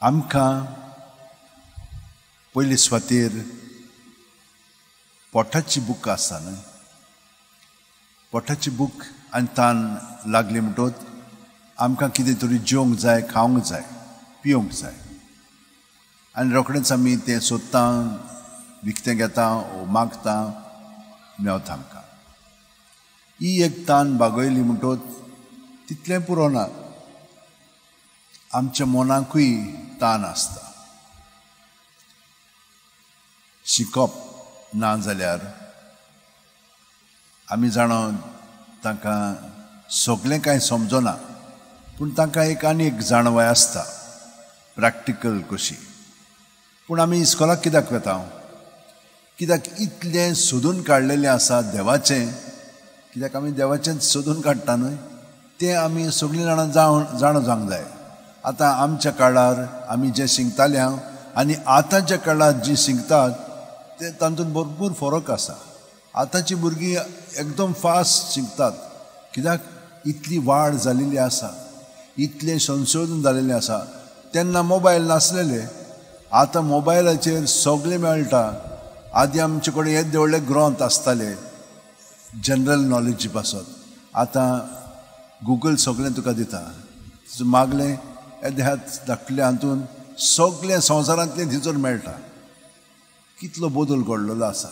आमकां पयली सुवातेर पोटाची बूक आसता न्हय, पोटाची बूक आनी तान लागली म्हणटच आमकां कितें तरी जेवंक जाय, खावंक जाय, पिवंक जाय आनी रोखडेंच आमी तें सोदता, विकतें घेता वो मागता, मेवता आमकां. ही एक तान भागयली म्हणटच तितलें पुरो ना, आमच्या मनाकूय तान आसता. शिकप ना जाल्यार आमी जाणो तांकां सगळें कांय समजना, पूण तांकां एक आनी एक जाणवाय आसता प्रॅक्टिकल कशी. पूण आमी इस्कॉलाक कित्याक वता? कित्याक इतलें सोदून काडलेलें आसा देवाचें, कित्याक आमी देवाचें सोदून काडटा न्हय, तें आमी सगळीं जाणां जाणो जावंक जाय. आतां आमच्या काळार आमी जें शिकताले आनी आतांच्या काळार जीं शिकतात ते तातूंत भरपूर फरक आसा. आतांचीं भुरगीं एकदम फास्ट शिकतात, कित्याक इतली वाड जाल्ली आसा, इतलें संशोधन जाल्लें आसा. तेन्ना मोबायल नासलेले, आतां मोबायलाचेर सगळें मेळटा. आदीं आमचे कडेन येदे व्हडले ग्रंथ आसताले जनरल नॉलेजी पासत, आतां गुगल सगळें तुका दिता. मागलें येदे हात धाकटले हातून सगळें संवसारांतलें थिचोर मेळटा. कितलो बदल घडलेलो आसा.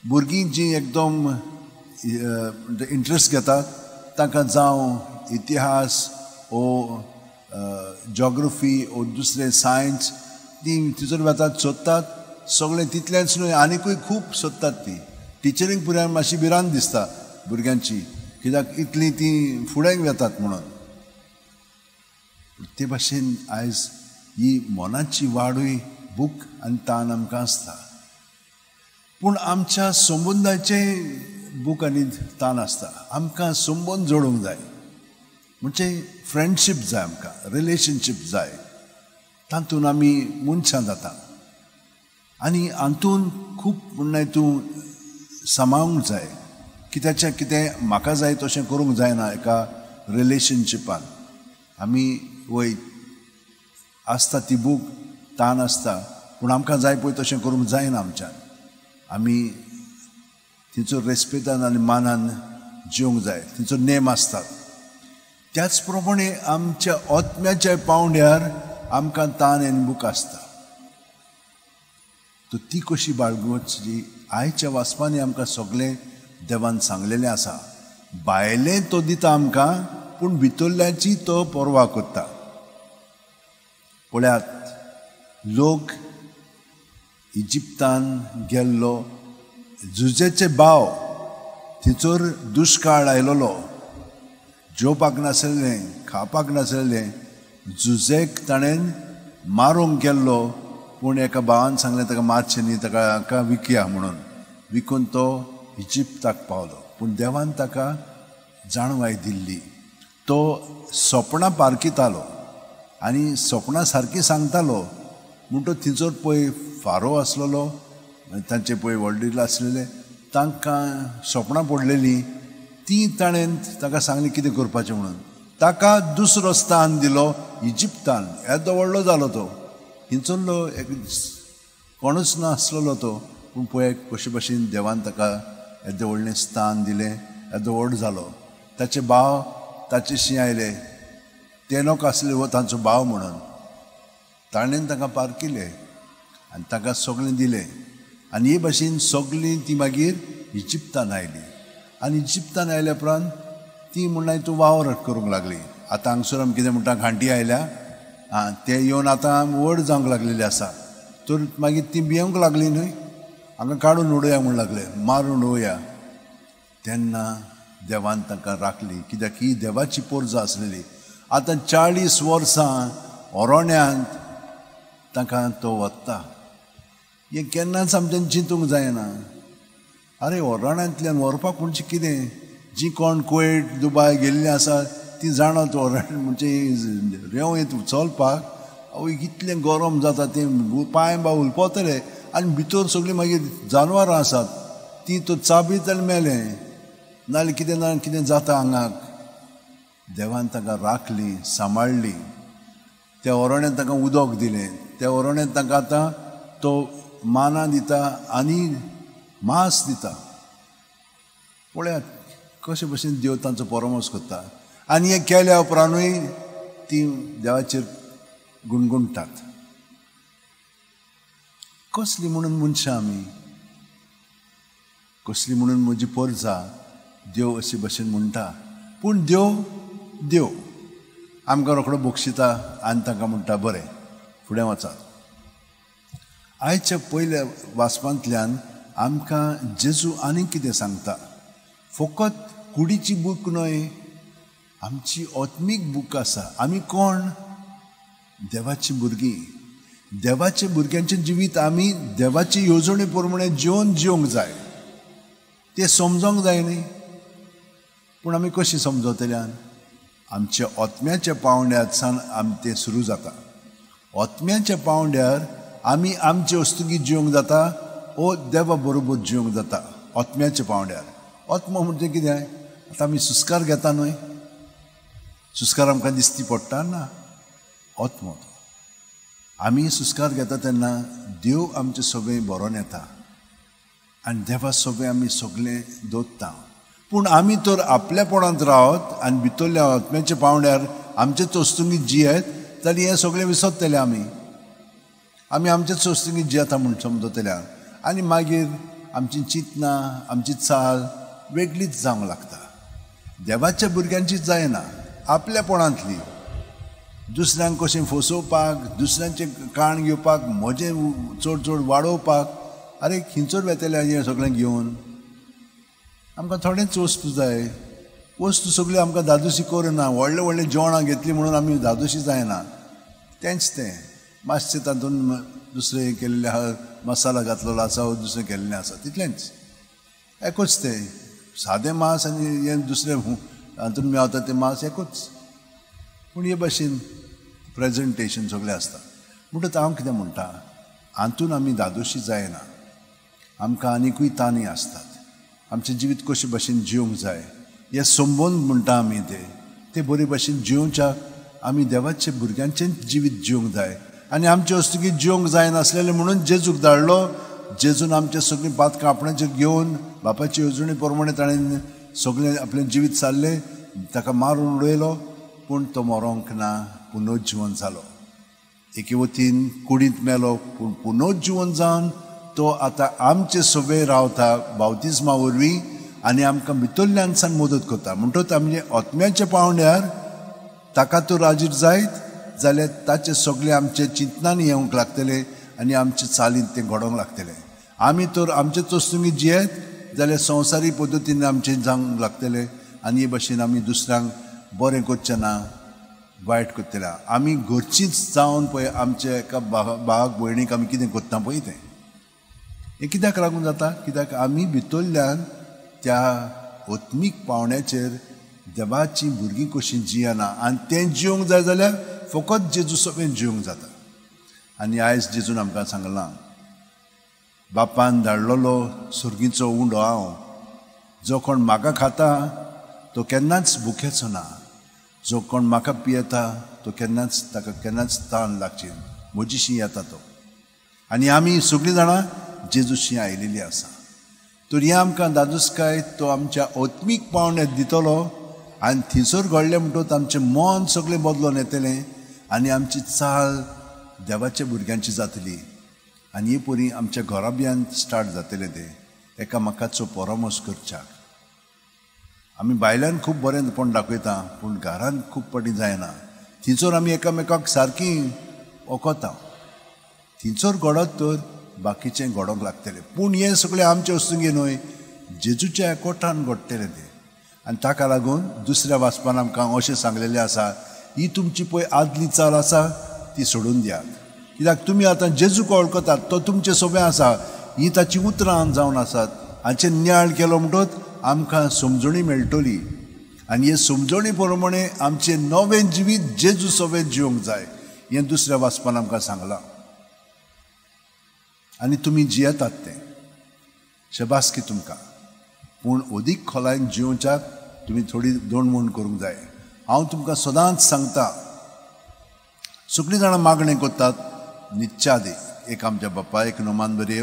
भुरगीं जीं एकदम इंट्रस्ट घेतात तांकां जावं इतिहास ओ जॉग्रफी ओ दुसरें सायन्स, तीं थिचोर वतात, सोदतात. सगळें तितलेंच न्हय, आनिकूय खूब सोदतात. तीं टिचरींक पुराय मातशी भिरांत दिसता भुरग्यांची, कित्याक इतलीं तीं फुडें वेतात म्हणून. ते भाशेन आयज ही मनाची वाडूय बूक आनी तान आमकां आसता. पूण आमच्या संबंदाचें बूक आनी तान आसता. आमकां संबंद जोडूंक जाय, म्हणजे फ्रेंडशीप जाय, आमकां रिलेशनशीप जाय. तातूंत आमी मनशां जाता आनी हातूंत खूब म्हणना हितून सांबाळूंक जाय. कित्याचें कितें म्हाका जाय तशें करूंक जायना. एका रिलेशनशिपान आमी वय आसता ती बूक तान आसता, पूण आमकां जाय पळय तशें करूंक जायना आमच्यान. आमी तिचो रेस्पेदान आनी मानान जिवंक जाय, तिचो नेम आसतात. त्याच प्रमाणे आमच्या आत्म्याच्या पावंड्यार आमकां तान आनी बूक आसता. तो ती कशी बाळगूची? आयच्या वाचपांनी आमकां सगळें देवान सांगलेलें आसा. भायलें तो दिता आमकां, पूण भितरल्याची तो परवा करता. पळयात, लोक इजिप्तान गेल्लो, जुजेचे भाव थिचोर दुश्काळ आयलोलो, जेवपाक नासलेलें, खावपाक नासलेलें. जुजेक ताणें मारूंक गेल्लो, पूण एका भावान सांगलें ताका मारचें न्ही, ताका विकया म्हणून. विकून तो इजिप्ताक पावलो. पूण देवान ताका जाणवाय दिल्ली. तो सपनां पारकितालो आनी सपनां सारकी सांगतालो. म्हणटच थिचोर पळय फारो आसलेलो, तांचे पळय वडील आसलेले, तांकां सपनां पडलेलीं. ती ताणें ताका सांगली कितें करपाचें म्हणून. ताका दुसरो स्थान दिलो इजिप्तान. येदो व्हडलो जालो तो. हिंचोल्लो एक कोणूच नासलेलो तो, पूण पळय कशे भाशेन देवान ताका येदें व्हडलें स्थान दिलें, येदो व्हड जालो. ताचे भाव ताचेशी आयले, ते लोक आसले वो तांचो भाव म्हणून. ताणें ताका पारकिलें आनी ताका सगळें दिलें. आनी हे भाशेन सगळीं ती मागीर इजिप्तान आयली. आनी इजिप्तान आयल्या उपरांत ती म्हणना तूं वावर करूंक लागली. आतां हांगसर आमी कितें म्हणटा, घांटी आयल्या, ते येवन आतां व्हड जावंक लागलेले आसा. तर मागीर ती भियोंक लागली न्हय, हांगा काडून उडोवया म्हूण लागले, मारून उडोवया. तेन्ना देवान तांकां राखली, कित्याक ही देवाची पोरजां आसलेली. आतां 40 वर्सां ओरोण्यांत तांकां तो वत्ता. हें केन्नाच आमच्यान चिंतूंक जायना. अरे ओरोण्यांतल्यान व्हरपाक म्हणजे कितें? जीं कोण कुवेट दुबाय गेल्लीं आसा तीं जाणात ओरोण म्हणजे रेंव येत चलपाक. आवय कितलें गरम जाता, तें पांय बावूल पोतले आनी भितर सगळीं मागीर जानवरां आसात, तीं तो चाबी जाल्यार मेलें, नाल्यार ना कितें जाता आंगाक. देवान ताका राखली, सांबाळली. त्या ओरोण्यान तांकां उदक दिलें, त्या ओरोण्यान तांकां आतां तो माना दिता आनी मांस दिता. पळयात कशे भशेन देव तांचो परमोस करता. आनी हें केल्या उपरांतूय ती देवाचेर गुणगुणटात. कसली म्हणून मनशां आमी, कसली म्हणून म्हजी परजा देव अशे भशेन म्हणटा. पूण देव आमकां रोखडो बक्षिता आनी तांकां म्हणटा बरें फुडें वचात. आयच्या पयल्या वाचपांतल्यान आमकां जेजू आनीक कितें सांगता. फकत कुडीची बूक न्हय, आमची आत्मीक बूक आसा. आमी कोण? देवाची भुरगीं. देवाच्या भुरग्यांचें जिवीत आमी देवाची येवजणे प्रमाणे जिवंक जाय. तें समजोंक जाय न्ही. पूण आमी कशी समजतल्यान? आमच्या आत्म्याच्या पावंड्यार सावन तें सुरू जाता. आत्म्याच्या पावंड्यार आमी आमचे वस्तुकी जिवंक जाता ओ देवा बरोबर जिवंक जाता. आत्म्याच्या पावंड्यार. आत्मा म्हणजे कितें? आतां आमी सुस्कार घेता न्हय, सुस्कार आमकां दिसती पडटा ना. आत्मा आमी सुस्कार घेता तेन्ना देव आमचें सगळें बरोवन येता आनी देवा सगळें आमी सगळें दोत्ता. पूण आमी तर आपल्या पोडांत रावत आनी भितरल्या आत्म्याच्या पावंड्यार आमचेच वस्तुंगीत जियेत जाल्यार हें सगळें विसरतलें. आमी आमचेच वस्तुंगीत जियेता म्हूण समजतल्या आनी मागीर आमची चिंतना आमची चाल वेगळीच जावंक लागता. देवाच्या भुरग्यांची जायना. आपल्या पोडांतली दुसऱ्यांक कशें फसोवपाक, दुसऱ्यांचें काण घेवपाक, म्हजें चड वाडोवपाक. आरे खिंचोर वेतले हें सगळें घेवन? आमकां थोडेंच वस्तू जाय. वस्तू सगळी आमकां धादोशी करना. व्हडलें व्हडलें जेवणां घेतली म्हणून आमी धादोशी जायना. तेंच तें मातशें तातूंत दुसरें केल्लें आहा, मसाला घातलेलो आसा वा दुसरें केल्लें आसा तितलेंच. एकूच तें सादें मांस आनी हें दुसरें हातूंत मेळटा तें मांस एकूच. पूण हे भाशेन प्रेजेंटेशन सगळें आसता. म्हणटच हांव कितें म्हणटा, हातून आमी धादोशी जायना. आमकां आनिकूय ताणी आसतात. आमचें जिवीत कशे भाशेन जिवंक जाय हें संबंद म्हणटा आमी ते बरे भाशेन जिवच्याक आमी देवाच्या भुरग्यांचेंच जिवीत जिवंक जाय. आनी आमचे वस्तुकी जिवंक जायनासलेलें म्हणून जेजूक धाडलो. जेजून आमचें सगळीं पातकां आपणाचेर घेवन बापाचे येवजणे प्रमाणे ताणें सगळें आपलें जिवीत सारलें. ताका मारून उडयलो पूण तो मरोंक ना, पुनर्जीवन जालो. एके वतीन कुडींत मेलो पूण पुनर्जीवन जावन तो आतां आमचे सोबे रावता बावतिस्मा वरवीं आनी आमकां भितरल्यान सावन मदत करता. म्हणटच आमचे आत्म्याच्या पावंड्यार ताका तर राजीर जायत जाल्यार ताचे सगळें आमचे चिंतनांनी येवंक लागतलें आनी आमचे चालींत तें घडोवंक लागतलें. आमी तर आमचेच वस्तुंगीत जियेत जाल्यार संवसारी पद्दतीन आमचें जावंक लागतलें आनी हे भाशेन आमी दुसऱ्यांक बरें करचें ना, वायट करतलें. आमी घरचींच जावन पळय आमच्या एका भावाक भयणीक आमी कितें करता पळय तें. हें कित्याक लागून जाता? कित्याक आमी भितरल्यान त्या आत्मीक पावंड्याचेर देवाची भुरगीं कशीं जियेना आनी तें जिवंक जाय जाल्यार फकत जेजू सगळें जिवंक जाता. आनी आयज जेजून आमकां सांगलां, बापान धाडलेलो सुर्गीचो उंडो हांव. जो कोण म्हाका खाता तो केन्नाच भुकेचो ना. जो कोण म्हाका पियेता तो ताका केन्नाच ताण लागची. म्हजीशी येता तो. आनी आमी सगळीं जाणां जेजूशी आयिल्लीं आसा. तर हें आमकां दादोसकाय तो आमच्या आत्मीक पावंड्यार दितलो आनी थिंसर घडलें म्हणटच आमचें मन सगळें बदलोवन येतलें आनी आमची चाल देवाच्या भुरग्यांची जातली. आनी हे परी आमच्या घरा बियान स्टार्ट जातलें तें एकामेकाचो परमोस करच्याक. आमी भायल्यान खूब बरेंपण दाखयता पूण घरांत खूब पाटी जायना. थिंचोर आमी एकामेकाक सारकीं ओकोता. थिंचोर घडत तर बाकीचें घडोवंक लागतलें. पूण हें सगळें आमचे वस्तुंगी न्हय, जेजूच्या एकवटान घडटलें तें. आनी ताका लागून दुसऱ्या वाचपान आमकां अशें सांगलेलें आसा, ही तुमची पळय आदली चाल आसा ती सोडून दियात. कित्याक तुमी आतां जेजूक वळखतात, तो तुमचे सोबे आसा. ही ताची उतरां जावन आसात. हाचेर न्याळ केलो म्हणटच आमकां समजणी मेळटली आनी हे समजणी प्रमाणे आमचें नवें जिवीत जेजू सोबे जिवंक जाय. हें दुसऱ्या वाचपान आमकां सांगलां. आनी तुमी जियेतात तें शबासकी तुमकां. पूण अदीक खोलायन जिवच्याक तुमी थोडी दोण मोण करूंक जाय. हांव तुमकां सदांच सांगता, सगळीं जाणां मागणें करतात न्हिदच्या एक आमच्या बापा एक नोमान बरी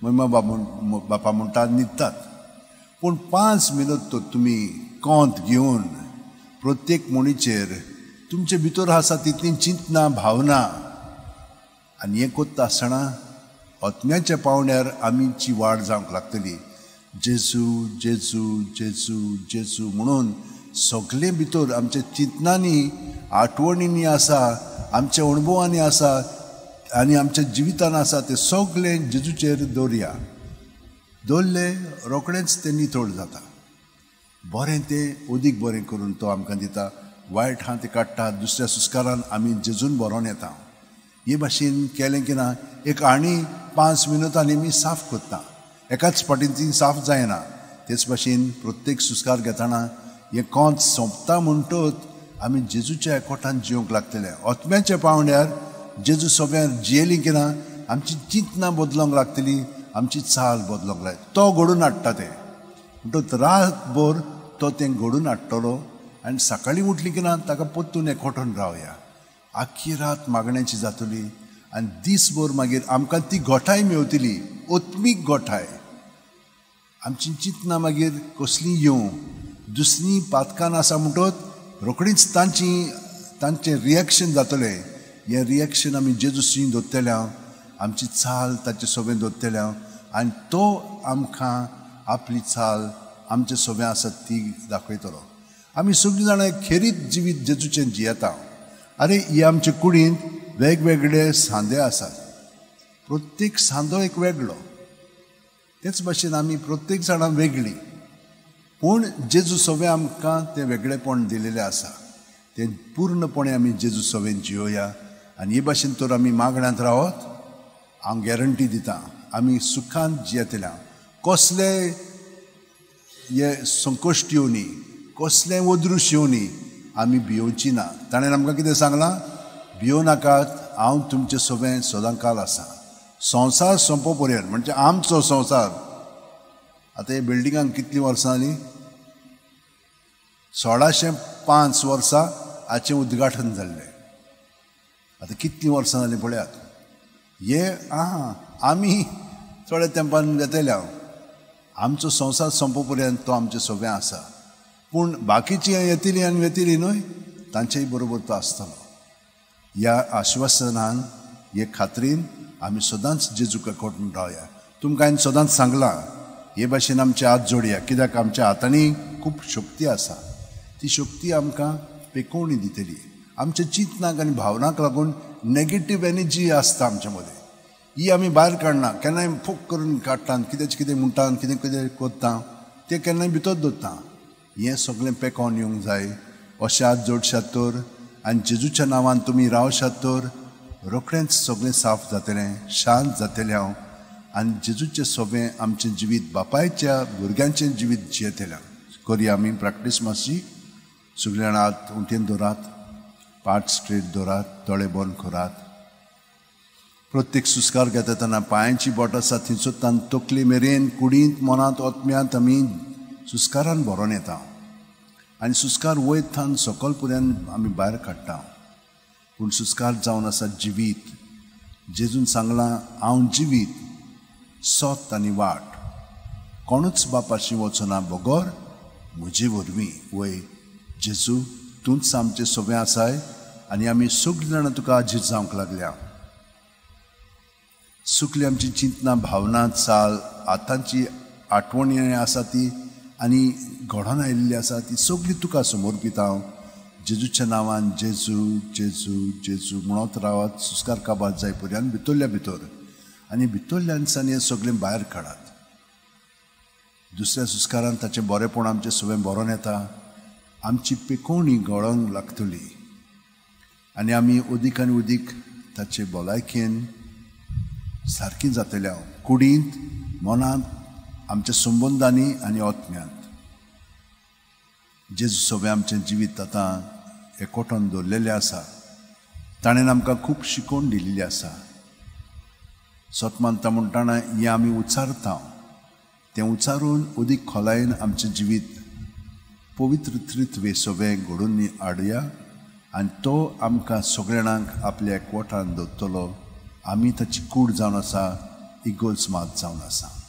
मम्मा बापा म्हणटा न्हिदतात. पूण 5 मिनट तो तुमी कोंत घेवन प्रत्येक मणीचेर तुमचे भितर आसा तितली चिंतना भावना आनी हें करता आसतना आत्म्याच्या पावंड्यार आमची वाड जावंक लागतली. जेजू जेजू जेजू जेजू म्हणून सगळे भितर आमच्या चिंतनांनी आठवणींनी आसा, आमच्या अणभवांनी आसा आनी आमच्या जिवितान आसा ते सगळे जेजूचेर दवरया. दवरले रोखडेंच तें नितळ जाता. बरें तें अदीक बरें करून तो आमकां दिता. वायट आहा तें काडटा. दुसऱ्या सुस्कारान आमी जेजून बरोवन येता. हे भाशेन केलें की ना एक आनी 5 मिनटांनी आमी साफ करता. एकाच फाटीन ती साफ जायना. तेच भाशेन प्रत्येक सुस्कार घेतना हें कोंत सोंपता म्हणटच आमी जेजूच्या एकवटान जिवंक लागतले. आत्म्याच्या पावंड्यार जेजू सोब्यार जियेली की ना आमची चिंतना बदलोंक लागतली, आमची चाल बदलोंक लागतली. तो घडून हाडटा तें म्हणटच रातभर तो तें घडून हाडटलो आनी सकाळीं उठली की ना ताका परतून एकवटून रावया. आख्खी रात मागण्याची जातली आनी दीसभर मागीर आमकां ती घोटाय मेवतली, आत्मीक घोटाय. आमची चिंतना मागीर कसली येवं दुसरी पातकान आसा म्हणटच रोखडीच तांचें रिएक्शन जातलें. हें रिएक्शन आमी जेजूसी दवरतल्या, आमची चाल ताचे सोबें दवरतल्या आनी तो आमकां आपली चाल आमचे सोबें आसा ती दाखयतलो. आमी सगळीं जाणां खेरीत जिवीत जेजूचें जियेता. अरे ही आमचे कुडींत वेगवेगळे सांदे आसात. प्रत्येक सांदो एक वेगळो. तेच भाशेन आमी प्रत्येक जाणां वेगळीं. पूण जेजू सोबें आमकां तें वेगळेपण दिलेलें आसा. तें पूर्णपणे आमी जेजू सोबें जियोया आनी हे भाशेन तर आमी मागण्यांत रावत. हांव गॅरंटी दितां आमी सुखांत जियेतल्या. कसले हे संकश्ट येवनी, कसलें वदरूश येवनी आमी भियोवची ना. ताणें आमकां कितें सांगलां? भियो नाकात, हांव तुमचे सोबें सदांकाल आसा. संवसार सोंपो पर्यंत म्हणजे आमचो संवसार. आतां हे बिल्डिंगांक कितलीं वर्सां जालीं? 1605 वर्सां हाचें उद्घाटन जाल्लें. आतां कितलीं वर्सां जालीं पळयात. हे आमी थोड्या तेंपान येतल्या. आमचो संवसार सोंपो पर्यंत तो आमचे सोबें आसा. पूण बाकीचीं येतलीं आनी वेतलीं न्हय, तांचेय बरोबर तो आसतलो. ह्या आश्वासनान हे खात्रीन आमी सदांच जेजूक एकवटून रावया. तुमकां हांवें सदांच सांगलां हे भाशेन आमचे हात जोडया. कित्याक आमच्या हातांनी खूब शक्ती आसा. ती शक्ती आमकां पेकोवणी दितली. आमच्या चिंतनाक आनी भावनाक लागून नेगेटीव एनर्जी आसता आमचे मदें, ही आमी भायर काडना. केन्नाय फोक करून काडटा, कितेंच कितें म्हणटा, कितें कितें करता तें केन्नाय भितर दवरता. हें सगळें पेकोवन येवंक जाय. अशें हात जोडशात तर आनी जेजूच्या नांवान तुमी रावशात तर रोखडेंच सगळें साफ जातलें, शांत जातलें हांव आनी जेजूचें सोबें आमचें जिवीत बापायच्या भुरग्यांचें जिवीत जियेतलें. करुया आमी प्रॅक्टीस मातशी. सगळीं जाणां हात उंटेन दवरात, पाट स्ट्रेट दवरात, दोळे बंद करात. प्रत्येक सुस्कार घेता तेन्ना पांयांची बोट आसा थंयसर तकली मेरेन कुडींत मनांत आत्म्यांत आमी सुस्कारान भरोवन येता आनी सुस्कार वयत थान सकल पर्यंत आमी भायर काडटा. पूण सुस्कार जावन आसा जिवीत. जेजून सांगलां हांव जिवीत, सोत आनी वाट. कोणूच बापाशी वचना बगोर म्हजे वरवीं. वय जेजू तूंच आमचे सोबें आसाय आनी आमी सगळीं जाणां तुका आजीर जावंक लागल्या. सुकली आमची चिंतना भावना चाल आतांची आठवणी आसा ती आनी घडोवन आयिल्ली आसा ती सगळी तुका समोर पिता. हांव जेजूच्या नांवान जेजू जेजू जेजू म्हणत रावत. सुस्कार काबार जाय पर्यंत भितरल्या भितर आनी भितरल्यानसान हें सगळें भायर काडात. दुसऱ्या सुस्कारान ताचें बरेंपण आमचें सगळें बरोवन येता. आमची पेकोवणी घडोवंक लागतली आनी आमी उदीक आनी उदीक ताचे भलायकेन सारकीं जातल्या. कुडींत मनांत आमच्या संबंदांनी आनी आत्म्यांत जेजू सोबें आमचें जिवीत आतां एकवटून दवरलेलें आसा. ताणें आमकां खूब शिकोवन दिल्ली आसा. सतमानता म्हणटाना हें आमी उच्चारता. तें उच्चारून उदीक खोलायेन आमचें जिवीत पवित्र त्रित्वे सोबें घडोवन हाडुया आनी तो आमकां सगळ्यांक आपल्या एकवटान दवरतलो. आमी ताची कूड जावन आसा, इगोल्स मात जावन आसा.